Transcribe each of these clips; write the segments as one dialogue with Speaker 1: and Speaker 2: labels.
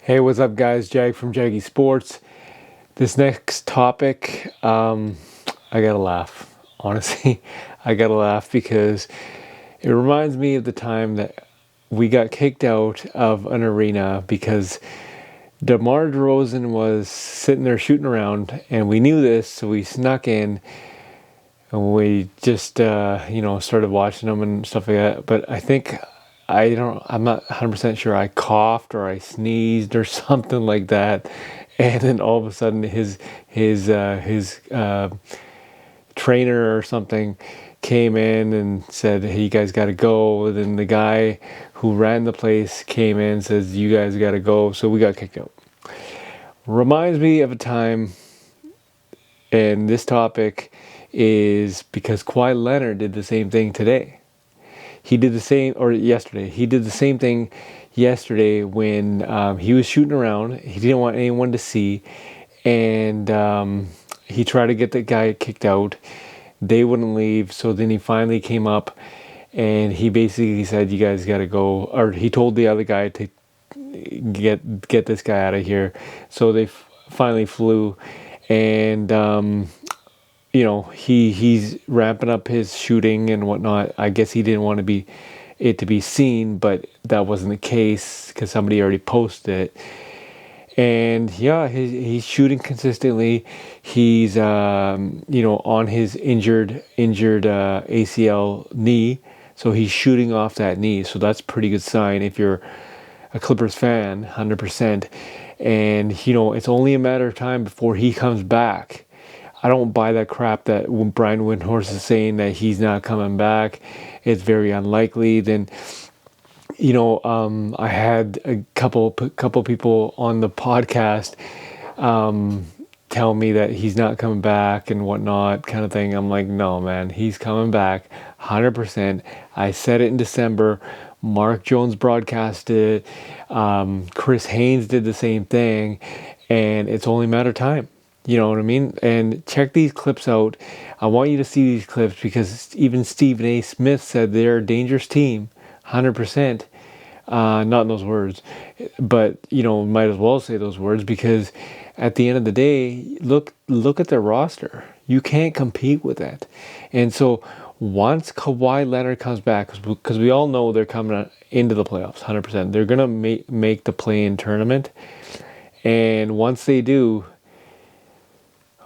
Speaker 1: Hey, what's up, guys? Jag from Jaggy Sports. This next topic, I gotta laugh. Honestly, I gotta laugh because it reminds me of the time that we got kicked out of an arena because DeMar DeRozan was sitting there shooting around, and we knew this, so we snuck in and we just, started watching them and stuff like that. But I'm not 100% sure. I coughed or I sneezed or something like that, and then all of a sudden his trainer or something came in and said, "Hey, you guys got to go." Then the guy who ran the place came in and says, "You guys got to go." So we got kicked out. Reminds me of a time, and this topic is because Kawhi Leonard did the same thing today. He did the same, or yesterday. He did the same thing yesterday when he was shooting around. He didn't want anyone to see, and he tried to get the guy kicked out. They wouldn't leave, so then he finally came up, and he basically said, "You guys got to go," or he told the other guy to get this guy out of here. So they finally flew, and he's ramping up his shooting and whatnot. I guess he didn't want it to be seen, but that wasn't the case because somebody already posted it. And yeah, he's shooting consistently. He's on his injured ACL knee, so he's shooting off that knee. So that's a pretty good sign if you're a Clippers fan, 100%. And it's only a matter of time before he comes back. I don't buy that crap that when Brian Windhorst is saying that he's not coming back, it's very unlikely. Then, I had a couple people on the podcast tell me that he's not coming back and whatnot, kind of thing. I'm like, no, man, he's coming back, 100%. I said it in December. Mark Jones broadcasted it. Chris Haynes did the same thing, and it's only a matter of time. You know what I mean? And check these clips out. I want you to see these clips because even Stephen A. Smith said they're a dangerous team, 100%. Not in those words, but might as well say those words because at the end of the day, look at their roster. You can't compete with that. And so once Kawhi Leonard comes back, because we all know they're coming into the playoffs, 100%. They're gonna make the play-in tournament, and once they do,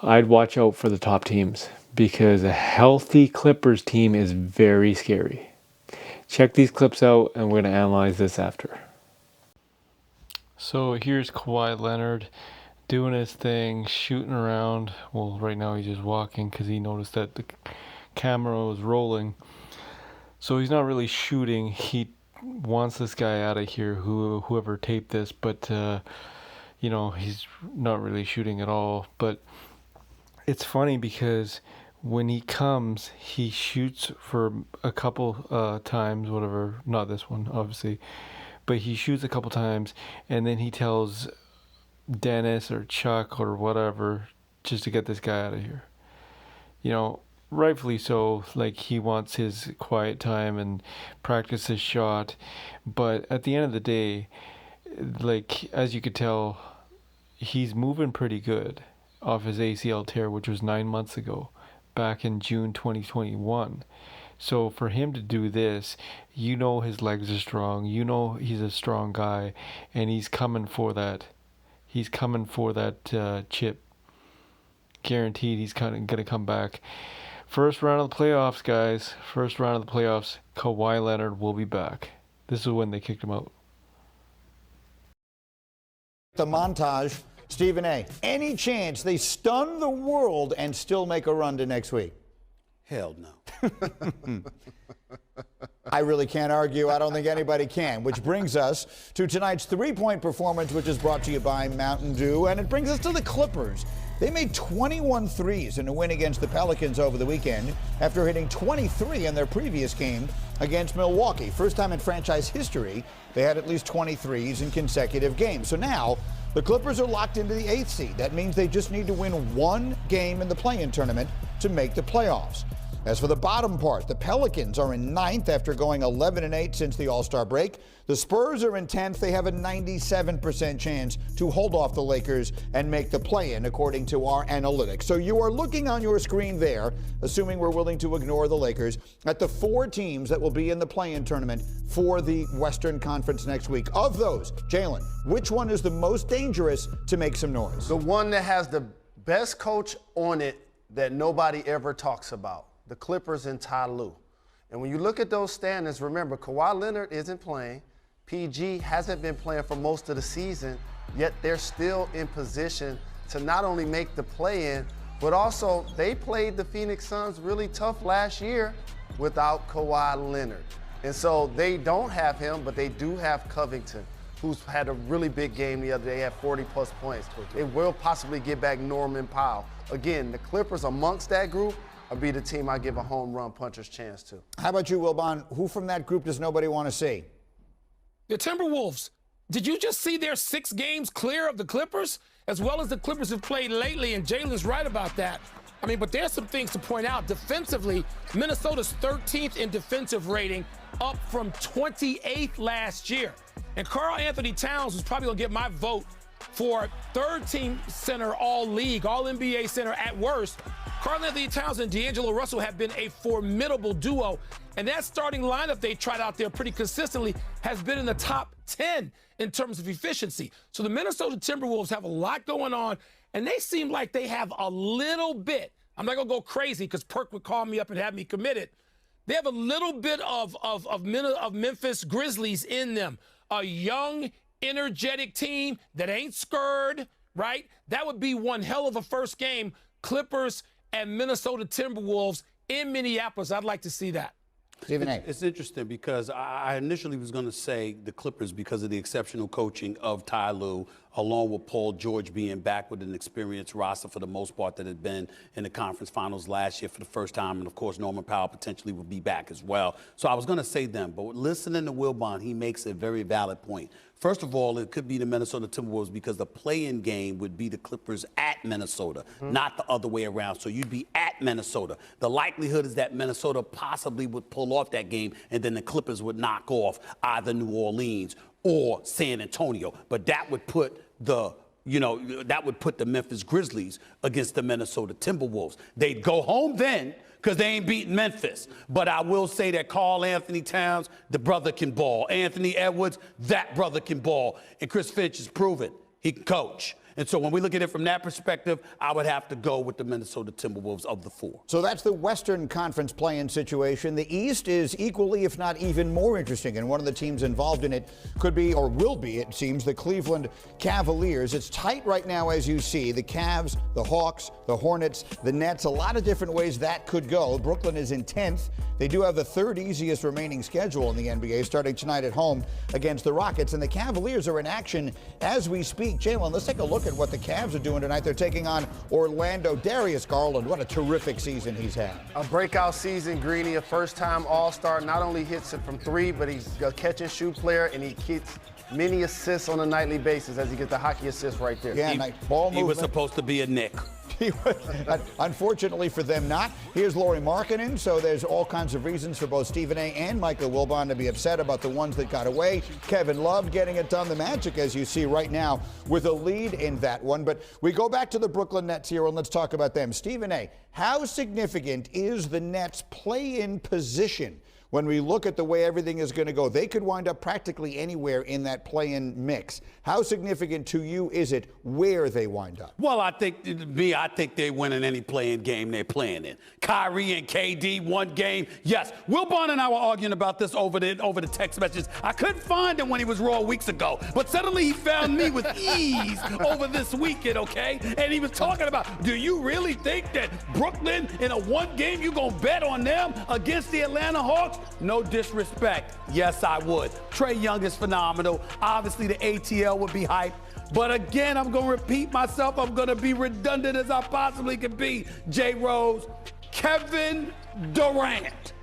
Speaker 1: I'd watch out for the top teams because a healthy Clippers team is very scary. Check these clips out, and we're going to analyze this after. So here's Kawhi Leonard doing his thing, shooting around. Well, right now he's just walking because he noticed that the camera was rolling. So he's not really shooting. He wants this guy out of here, whoever taped this, but he's not really shooting at all. But it's funny because when he comes, he shoots for a couple times, whatever, not this one, obviously, but he shoots a couple times, and then he tells Dennis or Chuck or whatever just to get this guy out of here. Rightfully so, like he wants his quiet time and practice his shot, but at the end of the day, like, as you could tell, he's moving pretty good off his ACL tear, which was 9 months ago, back in June 2021. So for him to do this, his legs are strong, he's a strong guy, and he's coming for that. He's coming for that chip. Guaranteed he's going to come back. First round of the playoffs, guys. First round of the playoffs, Kawhi Leonard will be back. This is when they kicked him out.
Speaker 2: The montage. Stephen A., any chance they stun the world and still make a run to next week?
Speaker 3: Hell no.
Speaker 2: I really can't argue. I don't think anybody can. Which brings us to tonight's three-point performance, which is brought to you by Mountain Dew. And it brings us to the Clippers. They made 21 threes in a win against the Pelicans over the weekend after hitting 23 in their previous game against Milwaukee. First time in franchise history they had at least 23s in consecutive games. So now the Clippers are locked into the 8th seed. That means they just need to win one game in the play-in tournament to make the playoffs. As for the bottom part, the Pelicans are in 9th after going 11-8 since the All-Star break. The Spurs are in 10th. They have a 97% chance to hold off the Lakers and make the play-in, according to our analytics. So you are looking on your screen there, assuming we're willing to ignore the Lakers, at the 4 teams that will be in the play-in tournament for the Western Conference next week. Of those, Jalen, which one is the most dangerous to make some noise?
Speaker 4: The one that has the best coach on it that nobody ever talks about. The Clippers and Ty Lue. And when you look at those standings, remember, Kawhi Leonard isn't playing. PG hasn't been playing for most of the season, yet they're still in position to not only make the play-in, but also they played the Phoenix Suns really tough last year without Kawhi Leonard. And so they don't have him, but they do have Covington, who's had a really big game the other day, had 40-plus points. They will possibly get back Norman Powell. Again, the Clippers amongst that group will be the team I give a home run puncher's chance to.
Speaker 2: How about you, Wilbon? Who from that group does nobody want to see?
Speaker 5: The Timberwolves. Did you just see their 6 games clear of the Clippers, as well as the Clippers have played lately? And Jalen's right about that. I mean, but there's some things to point out. Defensively, Minnesota's 13th in defensive rating, up from 28th last year. And Karl Anthony Towns was probably going to get my vote for 3rd-team center all-league, all-NBA center at worst. Karl Anthony Towns and D'Angelo Russell have been a formidable duo, and that starting lineup they tried out there pretty consistently has been in the top 10 in terms of efficiency. So the Minnesota Timberwolves have a lot going on, and they seem like they have a little bit. I'm not going to go crazy because Perk would call me up and have me committed. They have a little bit of Memphis Grizzlies in them, a young, energetic team that ain't scared, right? That would be one hell of a first game. Clippers and Minnesota Timberwolves in Minneapolis. I'd like to see that.
Speaker 2: Stephen A.
Speaker 3: It's interesting because I initially was going to say the Clippers because of the exceptional coaching of Ty Lue, along with Paul George being back with an experienced roster for the most part that had been in the conference finals last year for the first time. And, of course, Norman Powell potentially will be back as well. So I was going to say them. But listening to Wilbon, he makes a very valid point. First of all, it could be the Minnesota Timberwolves because the play-in game would be the Clippers at Minnesota, not the other way around. So you'd be at Minnesota. The likelihood is that Minnesota possibly would pull off that game, and then the Clippers would knock off either New Orleans or San Antonio. But that would put the Memphis Grizzlies against the Minnesota Timberwolves. They'd go home then because they ain't beating Memphis. But I will say that Karl Anthony Towns, the brother can ball. Anthony Edwards, that brother can ball. And Chris Finch has proven he can coach. And so when we look at it from that perspective, I would have to go with the Minnesota Timberwolves of the 4.
Speaker 2: So that's the Western Conference play-in situation. The East is equally, if not even more interesting, and one of the teams involved in it could be, or will be, it seems, the Cleveland Cavaliers. It's tight right now, as you see. The Cavs, the Hawks, the Hornets, the Nets, a lot of different ways that could go. Brooklyn is in 10th. They do have the 3rd easiest remaining schedule in the NBA, starting tonight at home against the Rockets. And the Cavaliers are in action as we speak. Jalen, let's take a look at what the Cavs are doing tonight. They're taking on Orlando. Darius Garland, what a terrific season he's had.
Speaker 4: A breakout season, Greeny, a first-time All-Star. Not only hits it from 3, but he's a catch-and-shoot player, and he gets many assists on a nightly basis as he gets the hockey assist right there.
Speaker 2: Yeah, ball movement.
Speaker 3: He was supposed to be a Knick.
Speaker 2: Unfortunately for them, not. Here's Lauri Markkanen, so there's all kinds of reasons for both Stephen A. and Michael Wilbon to be upset about the ones that got away. Kevin Love getting it done. The Magic, as you see right now, with a lead in that one. But we go back to the Brooklyn Nets here, and let's talk about them. Stephen A., how significant is the Nets' play-in position when we look at the way everything is going to go? They could wind up practically anywhere in that play-in mix. How significant to you is it where they wind up?
Speaker 3: Well, I think they win in any play-in game they're playing in. Kyrie and KD, one game. Yes, Wilbon and I were arguing about this over the text messages. I couldn't find him when he was Raw weeks ago, but suddenly he found me with ease over this weekend, okay? And he was talking about, do you really think that Brooklyn in a one game you gonna bet on them against the Atlanta Hawks? No disrespect. Yes, I would. Trae Young is phenomenal. Obviously, the ATL would be hyped. But again, I'm going to repeat myself. I'm going to be redundant as I possibly can be. J. Rose, Kevin Durant.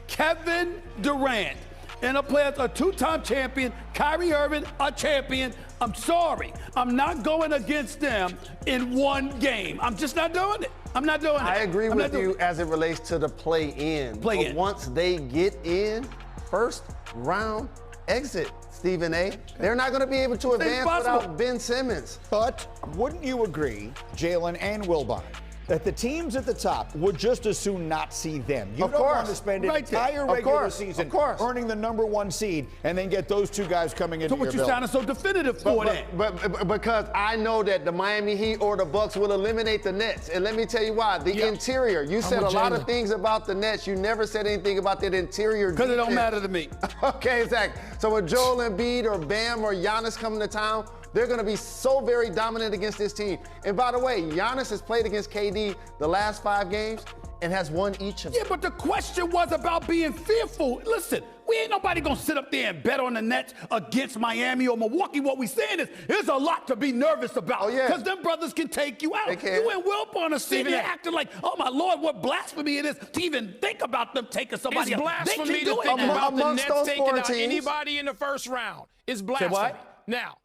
Speaker 3: Kevin Durant and a two-time champion, Kyrie Irving, a champion. I'm sorry. I'm not going against them in one game. I'm just not doing it. I'm not doing it.
Speaker 4: I agree with you as it relates to the play-in. But once they get in, first round exit, Stephen A. They're not going to be able to advance without Ben Simmons.
Speaker 2: But wouldn't you agree, Jalen and Wilbon, that the teams at the top would just as soon not see them? You don't want to spend an entire regular season earning the number one seed and then get those two guys coming into your building.
Speaker 3: So what you sounding so definitive for then?
Speaker 4: But because I know that the Miami Heat or the Bucks will eliminate the Nets. And let me tell you why. The interior. You said a lot of things about the Nets. You never said anything about that interior defense.
Speaker 3: Because it don't matter to me.
Speaker 4: Okay, Zach. So when Joel Embiid or Bam or Giannis come to town, they're going to be so very dominant against this team. And by the way, Giannis has played against KD the last 5 games and has won each of them.
Speaker 3: Yeah, but the question was about being fearful. Listen, we ain't nobody going to sit up there and bet on the Nets against Miami or Milwaukee. What we saying is there's a lot to be nervous about.
Speaker 4: Oh, yeah.
Speaker 3: Because them brothers can take you out.
Speaker 4: They can.
Speaker 3: You and Wilp on a sitting there acting like, oh, my Lord, what blasphemy it is to even think about them taking somebody
Speaker 5: It's
Speaker 3: else.
Speaker 5: blasphemy
Speaker 3: They
Speaker 5: to
Speaker 3: can
Speaker 5: think
Speaker 3: do it.
Speaker 5: about the
Speaker 4: Amongst
Speaker 5: Nets
Speaker 4: those
Speaker 5: taking
Speaker 4: 4
Speaker 5: out
Speaker 4: teams.
Speaker 5: anybody in the first round. It's blasphemy.
Speaker 3: what?
Speaker 5: Now,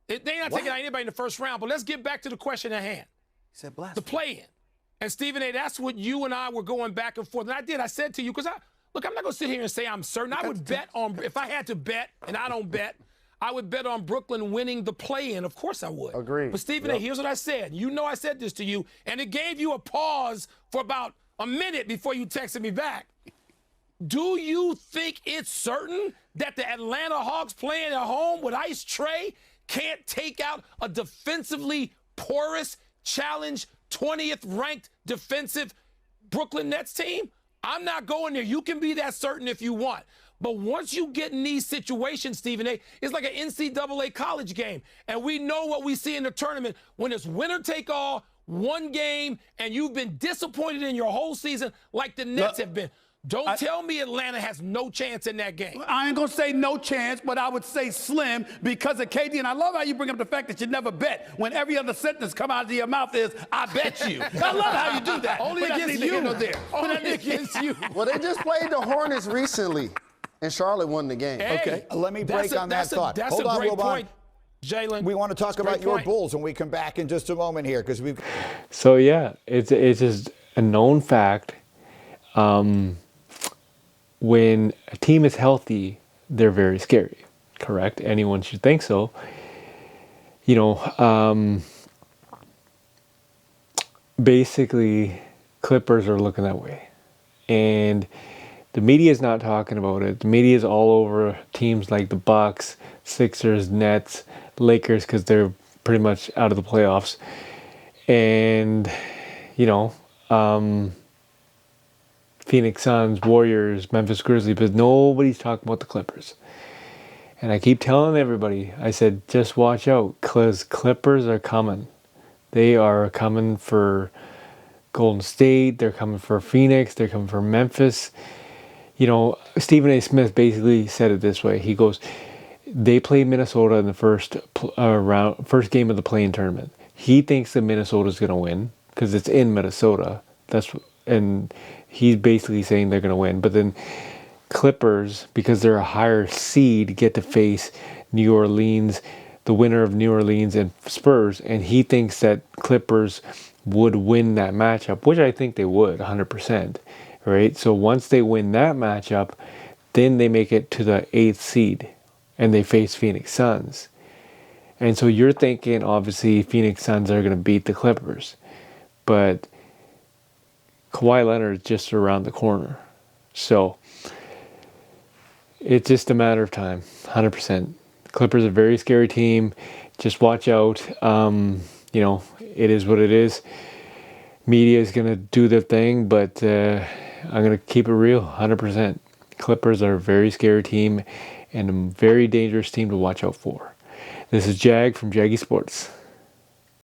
Speaker 5: they're not taking out anybody in the first round, but let's get back to the question at hand.
Speaker 3: He said blasphemy.
Speaker 5: The play-in. And Stephen A., that's what you and I were going back and forth. And I said to you, because look, I'm not going to sit here and say I'm certain. I would bet on, if I had to bet, and I don't bet, I would bet on Brooklyn winning the play-in. Of course I would.
Speaker 4: Agreed.
Speaker 5: But Stephen A., here's what I said. You know I said this to you, and it gave you a pause for about a minute before you texted me back. Do you think it's certain that the Atlanta Hawks playing at home with Ice Trae can't take out a defensively porous, challenge, 20th ranked defensive Brooklyn Nets team? I'm not going there. You can be that certain if you want. But once you get in these situations, Stephen A., it's like an NCAA college game. And we know what we see in the tournament when it's winner take all, one game, and you've been disappointed in your whole season like the Nets have been. Don't tell me Atlanta has no chance in that game.
Speaker 3: I ain't going to say no chance, but I would say slim because of KD. And I love how you bring up the fact that you never bet when every other sentence come out of your mouth is, I bet you. I love how you do that.
Speaker 5: Only against you. Only against you.
Speaker 4: Well, they just played the Hornets recently, and Charlotte won the game.
Speaker 5: Hey,
Speaker 2: Okay, let me break on that thought.
Speaker 5: That's
Speaker 2: Hold
Speaker 5: a
Speaker 2: on,
Speaker 5: great
Speaker 2: Wilbon.
Speaker 5: point, Jalen.
Speaker 2: We want to talk about your Bulls when we come back in just a moment here because we've.
Speaker 1: So yeah, it's just a known fact. When a team is healthy, they're very scary. Correct? Anyone should think so. You know, basically, Clippers are looking that way, and the media is not talking about it. The media is all over teams like the Bucks, Sixers, Nets, Lakers, because they're pretty much out of the playoffs, and you know. Phoenix Suns, Warriors, Memphis Grizzlies, but nobody's talking about the Clippers. And I keep telling everybody, I said, just watch out, because Clippers are coming. They are coming for Golden State, they're coming for Phoenix, they're coming for Memphis. You know, Stephen A. Smith basically said it this way. He goes, they played Minnesota in the first game of the play-in tournament. He thinks that Minnesota's going to win, because it's in Minnesota. And he's basically saying they're going to win. But then Clippers, because they're a higher seed, get to face New Orleans, the winner of New Orleans and Spurs. And he thinks that Clippers would win that matchup, which I think they would, 100%. Right? So once they win that matchup, then they make it to the 8th seed. And they face Phoenix Suns. And so you're thinking, obviously, Phoenix Suns are going to beat the Clippers. But Kawhi Leonard is just around the corner. So it's just a matter of time, 100%. Clippers are a very scary team. Just watch out. You know, it is what it is. Media is going to do their thing, but I'm going to keep it real, 100%. Clippers are a very scary team and a very dangerous team to watch out for. This is Jag from Jaggy Sports.